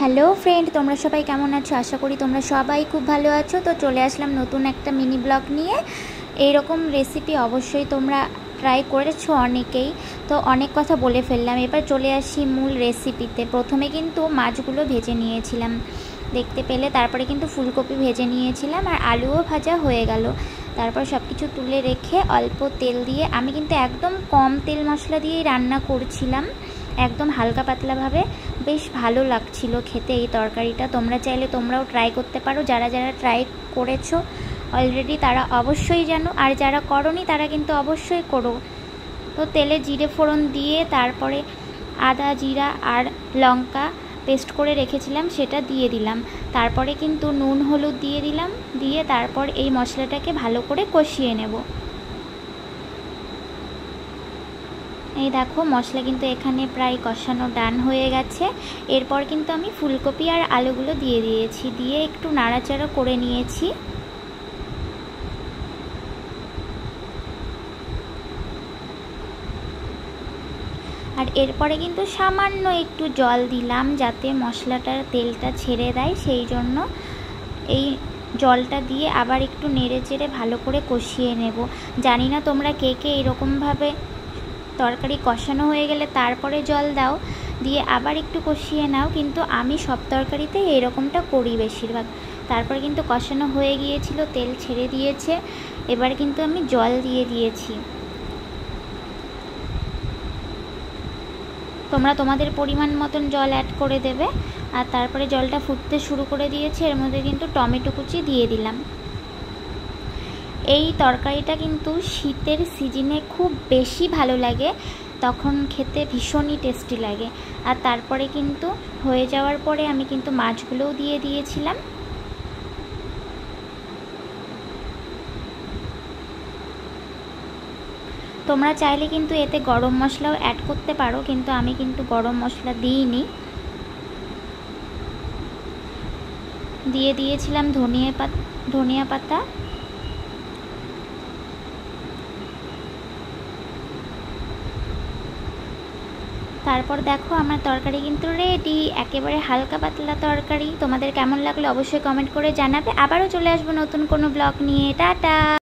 Hello friend, তোমরা সবাই কেমন আছো? আশা করি তোমরা সবাই খুব ভালো আছো। তো চলে আসলাম নতুন একটা মিনি ব্লগ নিয়ে। এইরকম রেসিপি অবশ্যই তোমরা ট্রাই করেছো অনেকেই, তো অনেক কথা বলে ফেললাম। এবার চলে আসি মূল রেসিপিতে। প্রথমে কিন্তু মাছগুলো ভেজে নিয়েছিলাম, দেখতে পেলে। তারপরে কিন্তু ফুলকপি ভেজে নিয়েছিলাম আর আলুও ভাজা হয়ে গেল। তারপর সব কিছু তুলে রেখে অল্প তেল দিয়ে, আমি কিন্তু একদম কম তেল মশলা দিয়েই রান্না করছিলাম, একদম হালকা পাতলাভাবে। বেশ ভালো লাগছিল খেতে এই তরকারিটা। তোমরা চাইলে তোমরাও ট্রাই করতে পারো। যারা যারা ট্রাই করেছো অলরেডি তারা অবশ্যই জানো, আর যারা করোনি তারা কিন্তু অবশ্যই করো। তো তেলে জিরে ফোড়ন দিয়ে তারপরে আদা জিরা আর লঙ্কা পেস্ট করে রেখেছিলাম সেটা দিয়ে দিলাম। তারপরে কিন্তু নুন হলুদ দিয়ে দিলাম, দিয়ে তারপর এই মশলাটাকে ভালো করে কষিয়ে নেব। এই দেখো মশলা কিন্তু এখানে প্রায় কষানো ডান হয়ে গেছে। এরপর কিন্তু আমি ফুলকপি আর আলুগুলো দিয়ে দিয়েছি, দিয়ে একটু নাড়াচাড়া করে নিয়েছি। আর এরপরে কিন্তু সামান্য একটু জল দিলাম যাতে মশলাটার তেলটা ছেড়ে দেয়, সেই জন্য এই জলটা দিয়ে আবার একটু নেড়ে চেড়ে ভালো করে কষিয়ে নেব। জানি না তোমরা কে কে এরকমভাবে তরকারি কষানো হয়ে গেলে তারপরে জল দাও, দিয়ে আবার একটু কষিয়ে নাও, কিন্তু আমি সব তরকারিতে এরকমটা করি বেশিরভাগ। তারপরে কিন্তু কষানো হয়ে গিয়েছিল, তেল ছেড়ে দিয়েছে। এবার কিন্তু আমি জল দিয়ে দিয়েছি। তোমরা তোমাদের পরিমাণ মতন জল অ্যাড করে দেবে। আর তারপরে জলটা ফুটতে শুরু করে দিয়েছে, এর মধ্যে কিন্তু টমেটো কুচি দিয়ে দিলাম। এই তরকারিটা কিন্তু শীতের সিজনে খুব বেশি ভালো লাগে, তখন খেতে ভীষণই টেস্টি লাগে। আর তারপরে কিন্তু হয়ে যাওয়ার পরে আমি কিন্তু মাছগুলোও দিয়ে দিয়েছিলাম। তোমরা চাইলে কিন্তু এতে গরম মশলাও অ্যাড করতে পারো, কিন্তু আমি কিন্তু গরম মশলা দিইনি। দিয়ে দিয়েছিলাম ধনিয়া পাতা। তারপর দেখো আমার তরকারি কিন্তু রেডি, একেবারে হালকা পাতলা তরকারি। তোমাদের কেমন লাগলো অবশ্যই কমেন্ট করে জানাবে। আবারও চলে আসবো নতুন কোনো ব্লগ নিয়ে। টাটা।